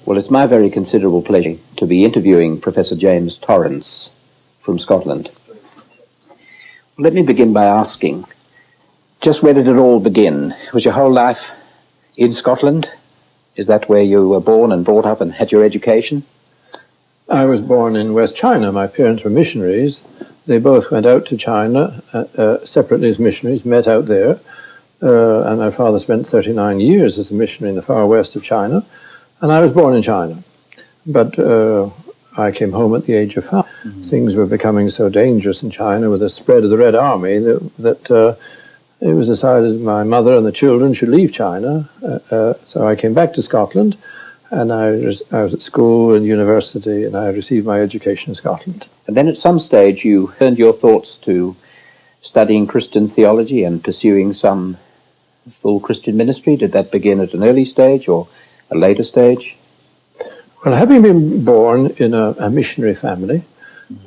Well, it's my very considerable pleasure to be interviewing Professor James Torrance from Scotland. Let me begin by asking, just where did it all begin? Was your whole life in Scotland? Is that where you were born and brought up and had your education? I was born in West China. My parents were missionaries. They both went out to China separately as missionaries, met out there. And my father spent 39 years as a missionary in the far west of China. And I was born in China. But I came home at the age of 5. Mm-hmm. Things were becoming so dangerous in China with the spread of the Red Army that it was decided my mother and the children should leave China. So I came back to Scotland, and I was at school and university, and I received my education in Scotland. And then at some stage you turned your thoughts to studying Christian theology and pursuing some full Christian ministry. Did that begin at an early stage or a later stage? Well, having been born in a missionary family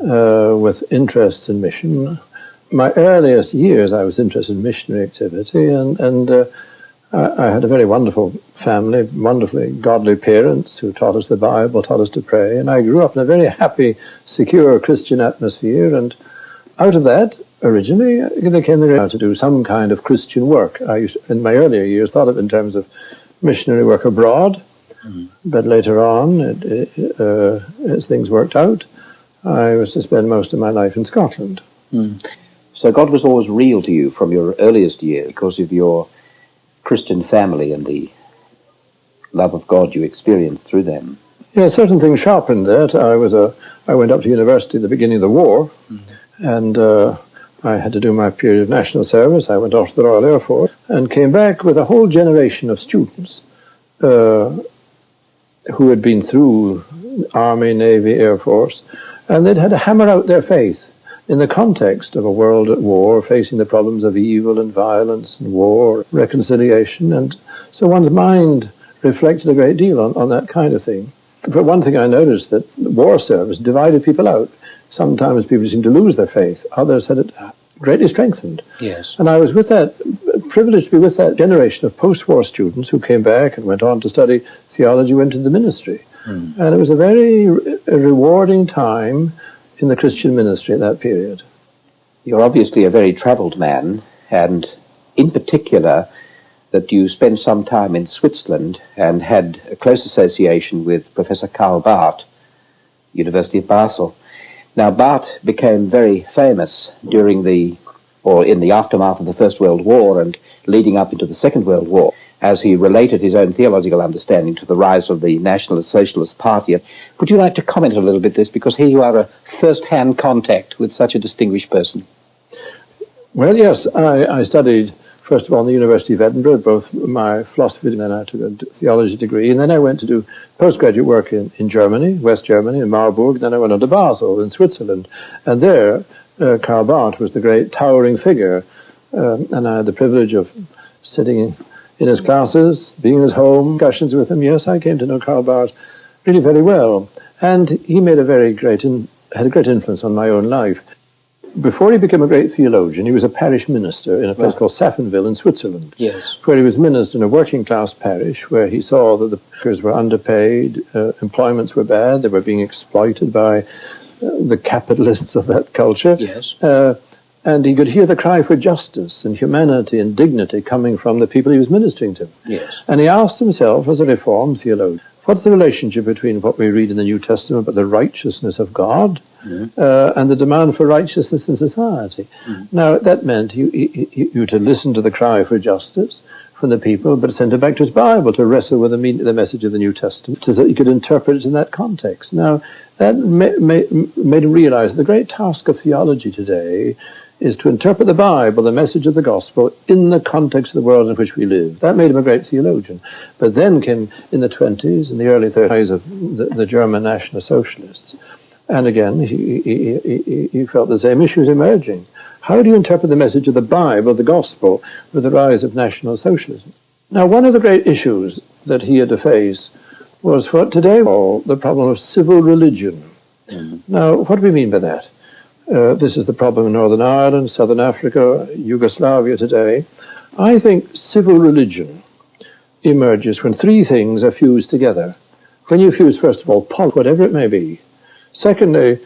with interests in mission, my earliest years I was interested in missionary activity, and I had a very wonderful family, wonderfully godly parents who taught us the Bible, taught us to pray, and I grew up in a very happy, secure Christian atmosphere, and out of that, originally, there came the desire to do some kind of Christian work. I used, in my earlier years, thought of it in terms of missionary work abroad, but later on, as things worked out, I was to spend most of my life in Scotland. So God was always real to you from your earliest years because of your Christian family and the love of God you experienced through them. Yeah, certain things sharpened that. I went up to university at the beginning of the war, and I had to do my period of national service. I went off to the Royal Air Force and came back with a whole generation of students who had been through Army, Navy, Air Force, and they'd had to hammer out their faith in the context of a world at war, facing the problems of evil and violence and war, reconciliation. And so one's mind reflected a great deal on that kind of thing. But one thing I noticed, that war service divided people out. Sometimes people seemed to lose their faith. Others had it greatly strengthened. Yes. And I was privileged to be with that generation of post-war students who came back and went on to study theology, went into the ministry. And it was a very rewarding time in the Christian ministry at that period. You're obviously a very travelled man, and in particular that you spent some time in Switzerland and had a close association with Professor Karl Barth, University of Basel. Now, Barth became very famous in the aftermath of the First World War and leading up into the Second World War, as he related his own theological understanding to the rise of the Nationalist Socialist Party. Would you like to comment a little bit this, because here you are a first-hand contact with such a distinguished person? Well, yes, I studied, first of all, in the University of Edinburgh, both my philosophy, and then I took a theology degree, and then I went to do postgraduate work in Germany, West Germany, in Marburg, then I went on to Basel in Switzerland, and there Karl Barth was the great towering figure, and I had the privilege of sitting in his classes, being in his home, discussions with him. Yes, I came to know Karl Barth really very well, and he made had a great influence on my own life. Before he became a great theologian, he was a parish minister in a place called Safenville in Switzerland, where he was minister in a working-class parish, where he saw that the workers were underpaid, employments were bad, they were being exploited by the capitalists of that culture. And he could hear the cry for justice and humanity and dignity coming from the people he was ministering to. And he asked himself, as a Reformed theologian, what's the relationship between what we read in the New Testament about the righteousness of God and the demand for righteousness in society? Now, that meant you to listen to the cry for justice from the people, but send it back to his Bible to wrestle with the message of the New Testament so that he could interpret it in that context. Now, that made him realize that the great task of theology today is to interpret the Bible, the message of the gospel, in the context of the world in which we live. That made him a great theologian. But then came, in the 20s, in the early 30s, of the German National Socialists. And again, he felt the same issues emerging. How do you interpret the message of the Bible, the gospel, with the rise of National Socialism? Now, one of the great issues that he had to face was what today we call the problem of civil religion. Now, what do we mean by that? This is the problem in Northern Ireland, Southern Africa, Yugoslavia today. I think civil religion emerges when three things are fused together. When you fuse, first of all, whatever it may be. Secondly,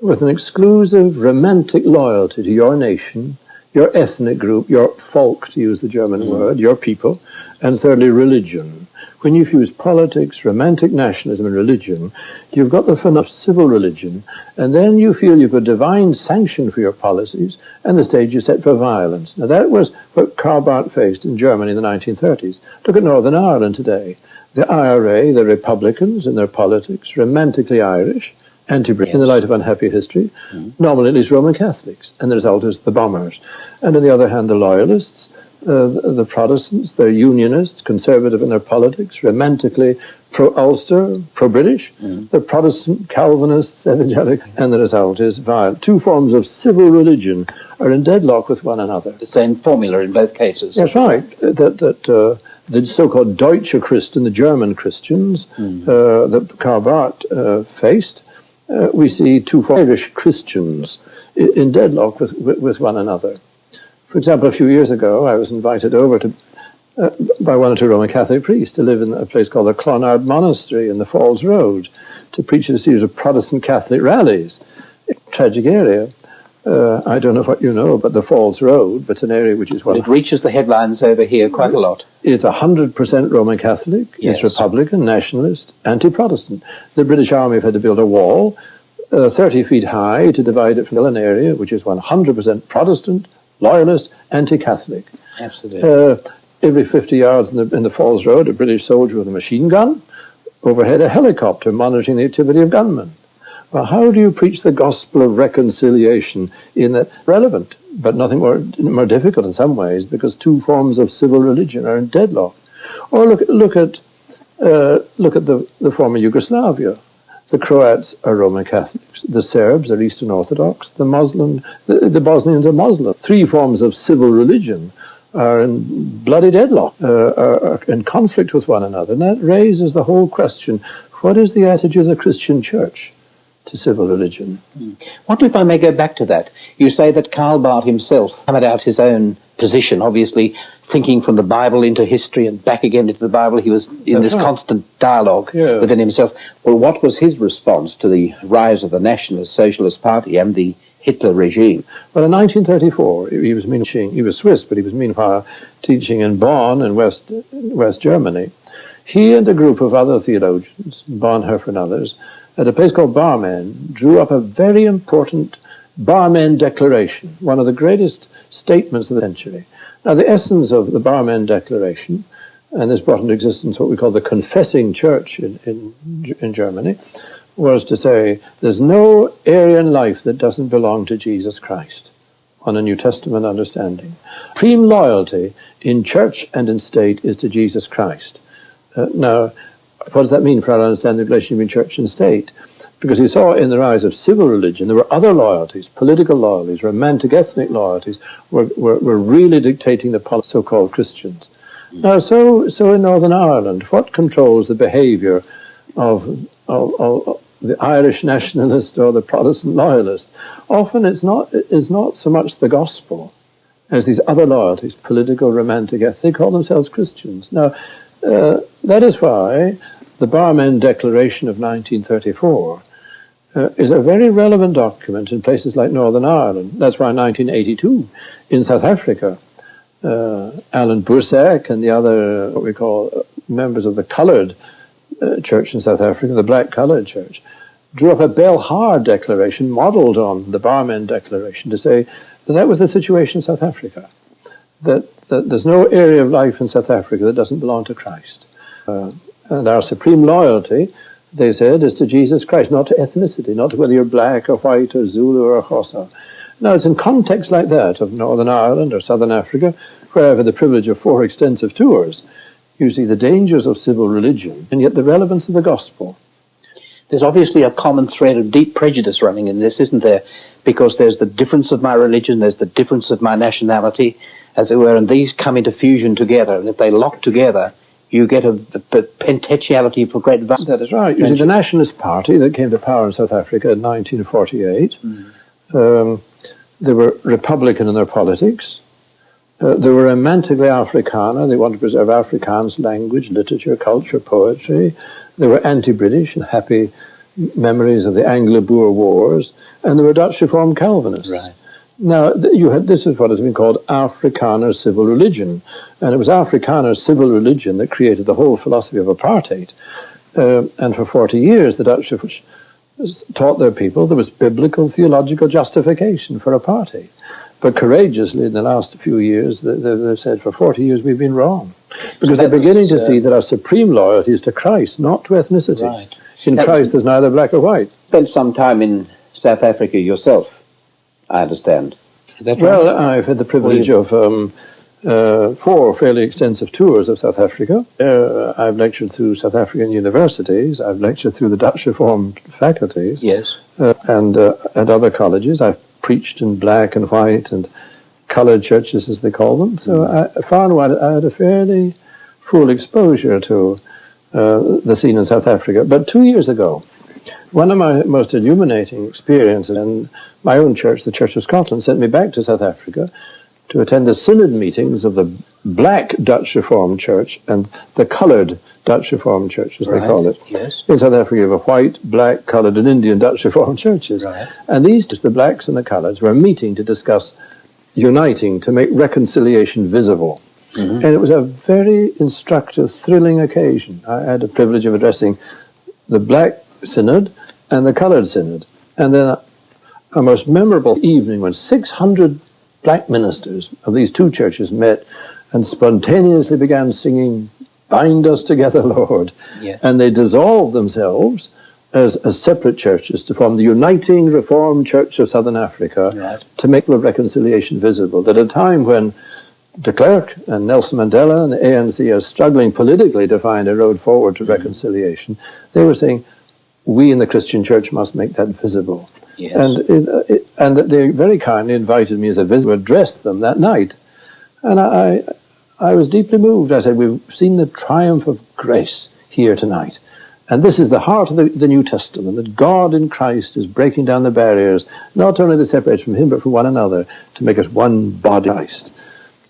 with an exclusive romantic loyalty to your nation, your ethnic group, your folk, to use the German word, your people. And thirdly, religion. When you fuse politics, romantic nationalism, and religion, you've got the phenomenon of civil religion, and then you feel you've a divine sanction for your policies, and the stage is set for violence. Now, that was what Karl Barth faced in Germany in the 1930s. Look at Northern Ireland today. The IRA, the Republicans in their politics, romantically Irish, anti-British, in the light of unhappy history, nominally at least Roman Catholics, and the result is the bombers. And on the other hand, the loyalists, the Protestants, they're unionists, conservative in their politics, romantically pro-Ulster, pro-British, the Protestant Calvinists, evangelical, and the result is violent. Two forms of civil religion are in deadlock with one another. The same formula in both cases. That's right. The so-called Deutsche Christen, the German Christians, that Karl Barth faced, we see two Irish Christians in deadlock with one another. For example, a few years ago, I was invited over by one or two Roman Catholic priests to live in a place called the Clonard Monastery in the Falls Road to preach at a series of Protestant Catholic rallies. Tragic area. I don't know what you know about the Falls Road, but it's an area which is one. It reaches the headlines over here quite a lot. It's 100% Roman Catholic. Yes. It's Republican, nationalist, anti-Protestant. The British Army have had to build a wall 30 feet high to divide it from an area which is 100% Protestant, loyalist, anti-Catholic. Absolutely. Every 50 yards in the Falls Road, a British soldier with a machine gun. Overhead, a helicopter monitoring the activity of gunmen. Well, how do you preach the gospel of reconciliation in that relevant, but nothing more difficult in some ways, because two forms of civil religion are in deadlock? Or look at the former Yugoslavia. The Croats are Roman Catholics. The Serbs are Eastern Orthodox. The Bosnians are Muslim. Three forms of civil religion are in bloody deadlock, are in conflict with one another. And that raises the whole question, what is the attitude of the Christian church to civil religion? What if I may go back to that? You say that Karl Barth himself hammered out his own position, obviously thinking from the Bible into history and back again into the Bible. He was in this constant dialogue within himself. Well, what was his response to the rise of the Nationalist Socialist Party and the Hitler regime? Well, in 1934, he was Swiss, but he was meanwhile teaching in Bonn in West Germany. He and a group of other theologians, Bonhoeffer and others, at a place called Barmen, drew up a very important Barmen Declaration, one of the greatest statements of the century. Now, the essence of the Barmen Declaration, and this brought into existence what we call the confessing church in Germany, was to say there's no area in life that doesn't belong to Jesus Christ on a New Testament understanding. Supreme loyalty in church and in state is to Jesus Christ. Now, what does that mean for our understanding of the relationship between church and state? Because we saw in the rise of civil religion, there were other loyalties, political loyalties, romantic ethnic loyalties, were really dictating the politics of so-called Christians. Now, so in Northern Ireland, what controls the behaviour of the Irish nationalist or the Protestant loyalist? Often it's not so much the gospel as these other loyalties, political, romantic, ethnic. They call themselves Christians. Now, that is why the Barmen Declaration of 1934 is a very relevant document in places like Northern Ireland. That's why in 1982 in South Africa, Alan Bursek and the other, what we call members of the coloured church in South Africa, the black coloured church, drew up a Belhar Declaration modelled on the Barmen Declaration to say that was the situation in South Africa, that there's no area of life in South Africa that doesn't belong to Christ. And our supreme loyalty, they said, is to Jesus Christ, not to ethnicity, not to whether you're black or white or Zulu or Xhosa. Now, it's in contexts like that of Northern Ireland or Southern Africa, where I've had the privilege of 4 extensive tours, you see the dangers of civil religion and yet the relevance of the gospel. There's obviously a common thread of deep prejudice running in this, isn't there? Because there's the difference of my religion, there's the difference of my nationality, as it were, and these come into fusion together. And if they lock together, you get a potentiality for great violence. That is right. You see, the Nationalist Party that came to power in South Africa in 1948, they were Republican in their politics. They were romantically Afrikaner. They wanted to preserve Afrikaans language, literature, culture, poetry. They were anti-British and happy memories of the Anglo-Boer Wars, and there were Dutch Reformed Calvinists. Right. Now, this is what has been called Afrikaner civil religion, and it was Afrikaner civil religion that created the whole philosophy of apartheid. And for 40 years, the Dutch taught their people there was biblical theological justification for apartheid. But courageously, in the last few years, they've said for 40 years we've been wrong. Because they're beginning to see that our supreme loyalty is to Christ, not to ethnicity. Right. In Christ, there's neither black or white. Spent some time in South Africa yourself, I understand. Is that right? Well, I've had the privilege of 4 fairly extensive tours of South Africa. I've lectured through South African universities. I've lectured through the Dutch Reformed faculties. Yes. And at other colleges. I've preached in black and white and coloured churches, as they call them. So far and wide, I had a fairly full exposure to the scene in South Africa. But 2 years ago, one of my most illuminating experiences, and my own church, the Church of Scotland, sent me back to South Africa to attend the synod meetings of the black Dutch Reformed Church and the coloured Dutch Reformed Church, as they call it. Yes. In South Africa, you have a white, black, coloured, and Indian Dutch Reformed churches. Right. And these, the blacks and the coloureds, were meeting to discuss uniting to make reconciliation visible. Mm-hmm. And it was a very instructive, thrilling occasion. I had the privilege of addressing the black synod and the coloured synod. And then a most memorable evening when 600 black ministers of these two churches met and spontaneously began singing, "Bind us together, Lord." Yeah. And they dissolved themselves as separate churches to form the Uniting Reformed Church of Southern Africa, to make the reconciliation visible. At a time when de Klerk and Nelson Mandela and the ANC are struggling politically to find a road forward to reconciliation, they were saying, we in the Christian church must make that visible. Yes. And they very kindly invited me as a visitor to address them that night. And I was deeply moved. I said, we've seen the triumph of grace here tonight. And this is the heart of the New Testament, that God in Christ is breaking down the barriers, not only that separate from him, but from one another, to make us one body of Christ.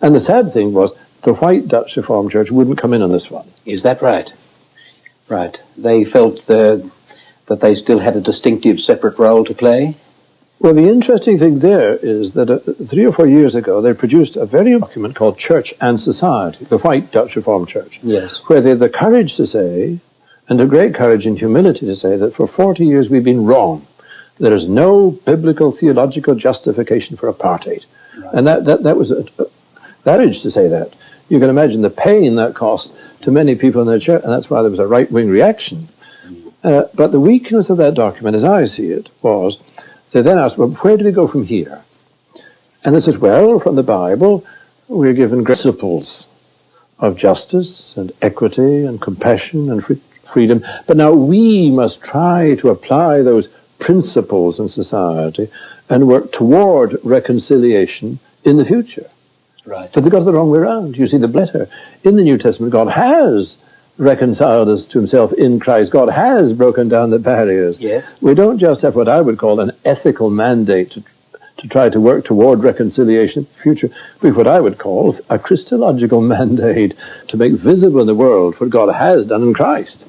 And the sad thing was, the white Dutch Reformed Church wouldn't come in on this one. Is that right? Right. They felt that they still had a distinctive separate role to play? Well, the interesting thing there is that 3 or 4 years ago, they produced a very document called Church and Society, the white Dutch Reformed Church, yes, where they had the courage to say, and a great courage and humility to say, that for 40 years we've been wrong. There is no biblical theological justification for apartheid. Right. And that was a courage to say that. You can imagine the pain that cost to many people in their church, and that's why there was a right-wing reaction. But the weakness of that document, as I see it, was they then asked, well, where do we go from here? And they said, well, from the Bible, we're given principles of justice and equity and compassion and freedom. But now we must try to apply those principles in society and work toward reconciliation in the future. Right. But they got it the wrong way around. You see, the letter in the New Testament, God has reconciled us to himself in Christ. God has broken down the barriers. Yes. We don't just have what I would call an ethical mandate to try to work toward reconciliation in the future, but what I would call a Christological mandate to make visible in the world what God has done in Christ.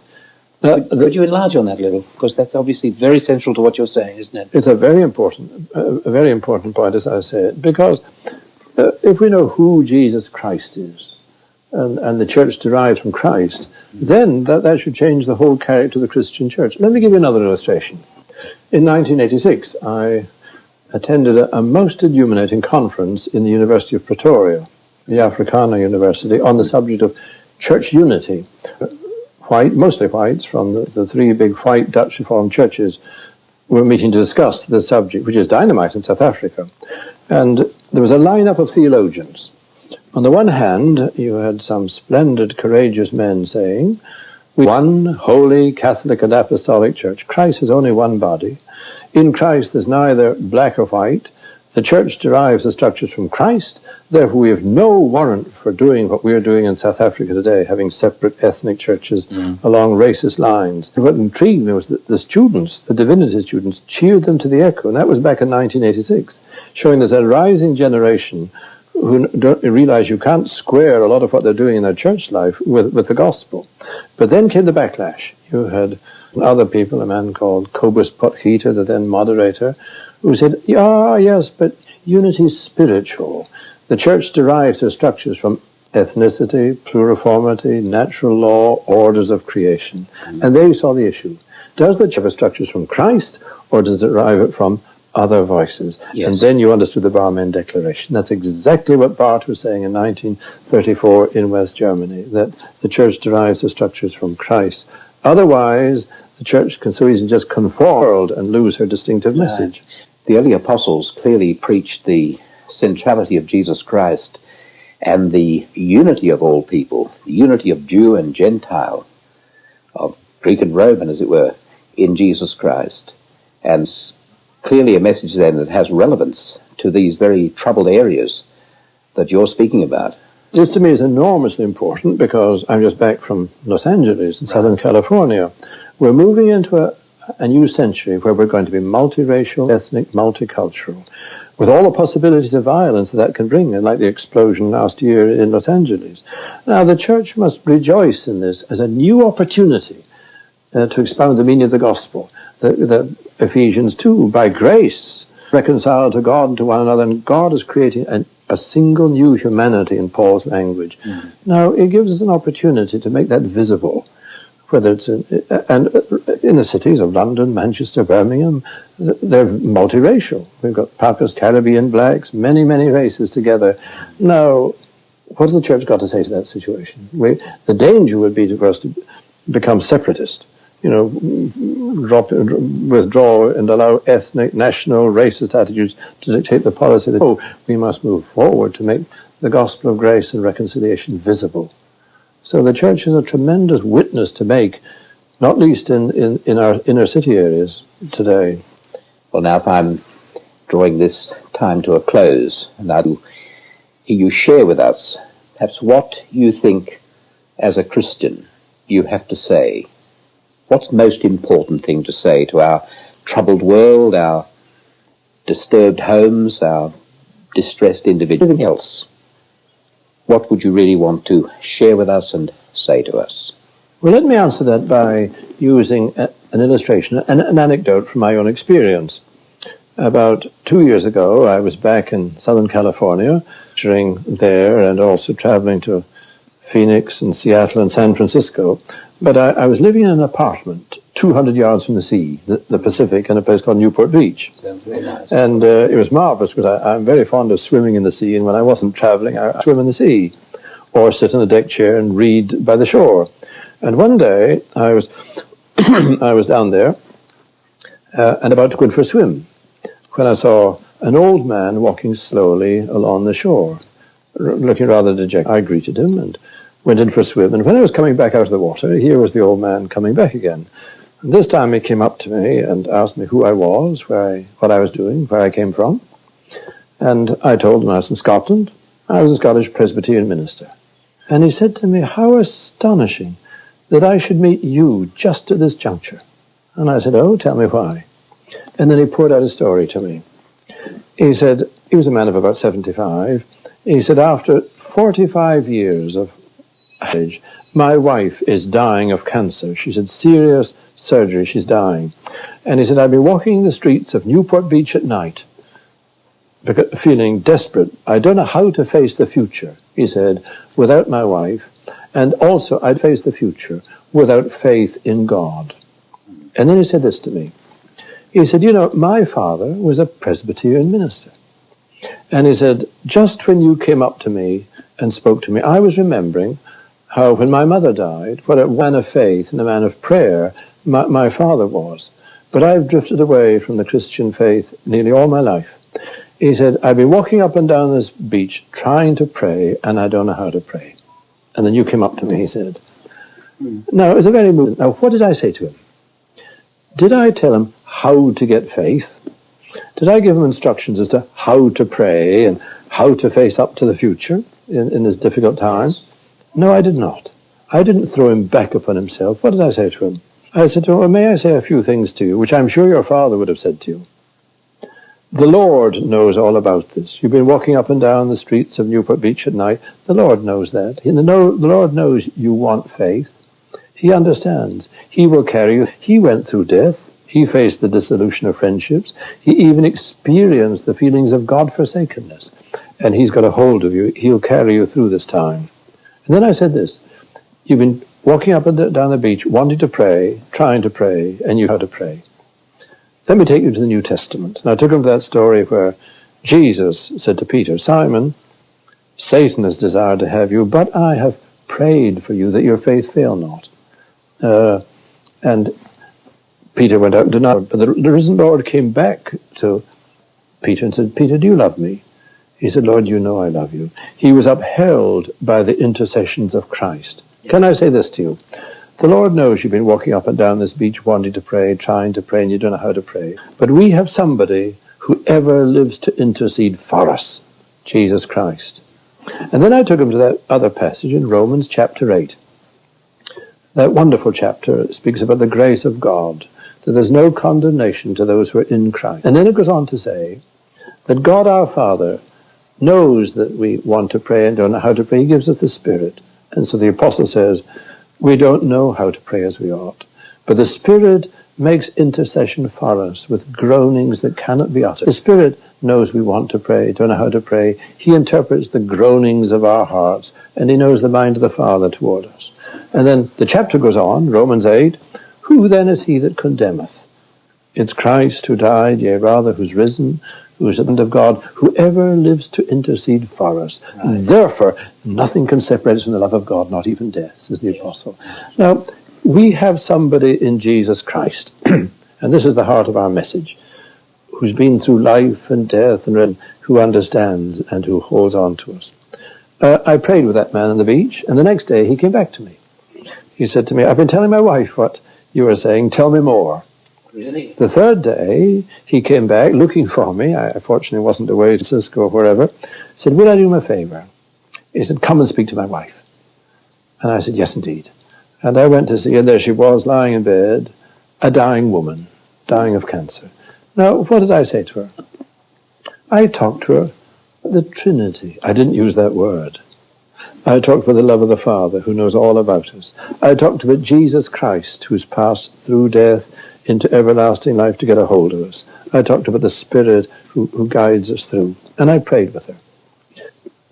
Now, could you enlarge on that a little? Because that's obviously very central to what you're saying, isn't it? It's a very important point, as I said, because if we know who Jesus Christ is, and the church derives from Christ, then that should change the whole character of the Christian church. Let me give you another illustration. In 1986, I attended a most illuminating conference in the University of Pretoria, the Afrikaner University, on the subject of church unity. Mostly whites from the 3 big white Dutch Reformed churches were meeting to discuss the subject, which is dynamite in South Africa. And there was a lineup of theologians. On the one hand, you had some splendid, courageous men saying, we are one holy Catholic and Apostolic Church. Christ is only one body. In Christ there's neither black or white. The church derives the structures from Christ. Therefore, we have no warrant for doing what we're doing in South Africa today, having separate ethnic churches along racist lines. And what intrigued me was that the students, the divinity students, cheered them to the echo. And that was back in 1986, showing there's a rising generation who don't realize you can't square a lot of what they're doing in their church life with the gospel. But then came the backlash. You had other people, a man called Kobus Potkita, the then moderator, who said, yes, but unity is spiritual. The church derives their structures from ethnicity, pluriformity, natural law, orders of creation. And there you saw the issue. Does the church have structures from Christ, or does it derive it from other voices? Yes. And then you understood the Barmen Declaration. That's exactly what Barth was saying in 1934 in West Germany, that the church derives the structures from Christ. Otherwise, the church can so easily just conform and lose her distinctive message. The early apostles clearly preached the centrality of Jesus Christ and the unity of all people, the unity of Jew and Gentile, of Greek and Roman, as it were, in Jesus Christ. And clearly a message then that has relevance to these very troubled areas that you're speaking about. This to me is enormously important because I'm just back from Los Angeles in Southern California. We're moving into a new century where we're going to be multiracial, ethnic, multicultural, with all the possibilities of violence that can bring, and like the explosion last year in Los Angeles. Now, the church must rejoice in this as a new opportunity to expound the meaning of the gospel. The Ephesians 2, by grace, reconciled to God and to one another, and God is creating a single new humanity in Paul's language. Now, it gives us an opportunity to make that visible, whether it's in the cities of London, Manchester, Birmingham. They're multiracial. We've got Pakistanis, Caribbean, blacks, many, many races together. Now, what has the church got to say to that situation? The danger would be for us to become separatist, withdraw and allow ethnic, national, racist attitudes to dictate the policy. We must move forward to make the gospel of grace and reconciliation visible. So the church has a tremendous witness to make, not least in our inner city areas today. Well, now if I'm drawing this time to a close, and I'll hear you share with us perhaps what you think as a Christian you have to say. What's the most important thing to say to our troubled world, our disturbed homes, our distressed individuals, anything else? What would you really want to share with us and say to us? Well, let me answer that by using an illustration, an anecdote from my own experience. About 2 years ago, I was back in Southern California, lecturing there and also traveling to Phoenix and Seattle and San Francisco. But I was living in an apartment 200 yards from the sea, the Pacific, in a place called Newport Beach. Sounds very nice. And it was marvelous because I'm very fond of swimming in the sea, and when I wasn't traveling, I swim in the sea or sit in a deck chair and read by the shore. And one day I was I was down there and about to go in for a swim when I saw an old man walking slowly along the shore, looking rather dejected. I greeted him and went in for a swim, and when I was coming back out of the water, here was the old man coming back again. And this time he came up to me and asked me who I was, what I was doing, where I came from. And I told him I was from Scotland. I was a Scottish Presbyterian minister. And he said to me, "How astonishing that I should meet you just at this juncture." And I said, "Oh, tell me why." And then he poured out a story to me. He said, he was a man of about 75. He said, "After 45 years of age, my wife is dying of cancer. She's had serious surgery. She's dying." And he said, "I'd be walking the streets of Newport Beach at night, feeling desperate. I don't know how to face the future," he said, "without my wife. And also I'd face the future without faith in God." And then he said this to me. He said, "My father was a Presbyterian minister." And he said, "Just when you came up to me and spoke to me, I was remembering how when my mother died, what a man of faith and a man of prayer my father was. But I've drifted away from the Christian faith nearly all my life." He said, "I've been walking up and down this beach trying to pray, and I don't know how to pray. And then you came up to me," he said. Now, it was a very moving. Now, what did I say to him? Did I tell him how to get faith? Did I give him instructions as to how to pray and how to face up to the future in this difficult time? No, I did not. I didn't throw him back upon himself. What did I say to him? I said to him, "Well, may I say a few things to you, which I'm sure your father would have said to you. The Lord knows all about this. You've been walking up and down the streets of Newport Beach at night. The Lord knows that. The Lord knows you want faith. He understands. He will carry you. He went through death. He faced the dissolution of friendships. He even experienced the feelings of God-forsakenness. And he's got a hold of you. He'll carry you through this time. And then I said this. You've been walking up and down the beach, wanting to pray, trying to pray, and you know how to pray. Let me take you to the New Testament. And I took him to that story where Jesus said to Peter, Simon, Satan has desired to have you, but I have prayed for you that your faith fail not. And Peter went out and denied. But the risen Lord came back to Peter and said, Peter, do you love me? He said, Lord, you know I love you. He was upheld by the intercessions of Christ. Can I say this to you? The Lord knows you've been walking up and down this beach wanting to pray, trying to pray, and you don't know how to pray. But we have somebody who ever lives to intercede for us, Jesus Christ. And then I took him to that other passage in Romans chapter 8. That wonderful chapter speaks about the grace of God, that there's no condemnation to those who are in Christ. And then it goes on to say that God our Father knows that we want to pray and don't know how to pray. He gives us the Spirit. And so the apostle says, we don't know how to pray as we ought, but the Spirit makes intercession for us with groanings that cannot be uttered. The Spirit knows we want to pray, don't know how to pray. He interprets the groanings of our hearts, and he knows the mind of the Father toward us. And then the chapter goes on, Romans 8, who then is he that condemneth? It's Christ who died, yea, rather, who's risen, who is at the hand of God, whoever lives to intercede for us. Right. Therefore, nothing can separate us from the love of God, not even death, says the apostle. Now, we have somebody in Jesus Christ, and this is the heart of our message, who's been through life and death and who understands and who holds on to us. I prayed with that man on the beach, and the next day he came back to me. He said to me, I've been telling my wife what you were saying, tell me more. Really? The third day, he came back looking for me. I fortunately wasn't away to Cisco or wherever. Said, will I do him a favor? He said, come and speak to my wife. And I said, yes, indeed. And I went to see her. There she was, lying in bed, a dying woman, dying of cancer. Now, what did I say to her? I talked to her the Trinity. I didn't use that word. I talked about the love of the Father, who knows all about us. I talked about Jesus Christ, who's passed through death into everlasting life to get a hold of us. I talked about the Spirit who guides us through. And I prayed with her.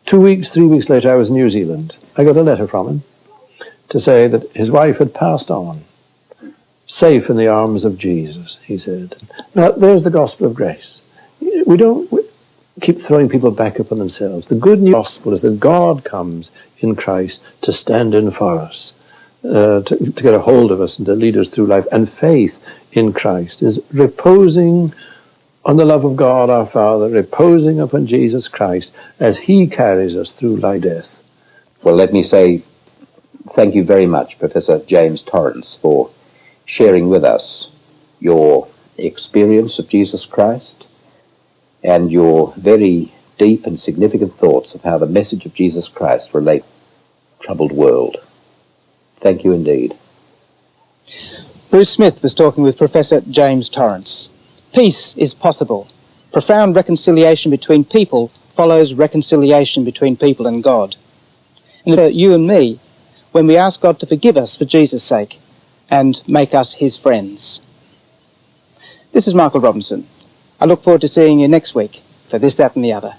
3 weeks later, I was in New Zealand. I got a letter from him to say that his wife had passed on, safe in the arms of Jesus, he said. Now, there's the gospel of grace. We don't keep throwing people back upon themselves. The good news gospel is that God comes in Christ to stand in for us, to get a hold of us and to lead us through life. And faith in Christ is reposing on the love of God our Father, reposing upon Jesus Christ as he carries us through life and death. Well, let me say thank you very much, Professor James Torrance, for sharing with us your experience of Jesus Christ and your very deep and significant thoughts of how the message of Jesus Christ relates to the troubled world. Thank you indeed. Bruce Smith was talking with Professor James Torrance. Peace is possible. Profound reconciliation between people follows reconciliation between people and God. And you and me, when we ask God to forgive us for Jesus' sake and make us his friends. This is Michael Robinson. I look forward to seeing you next week for This, That and the Other.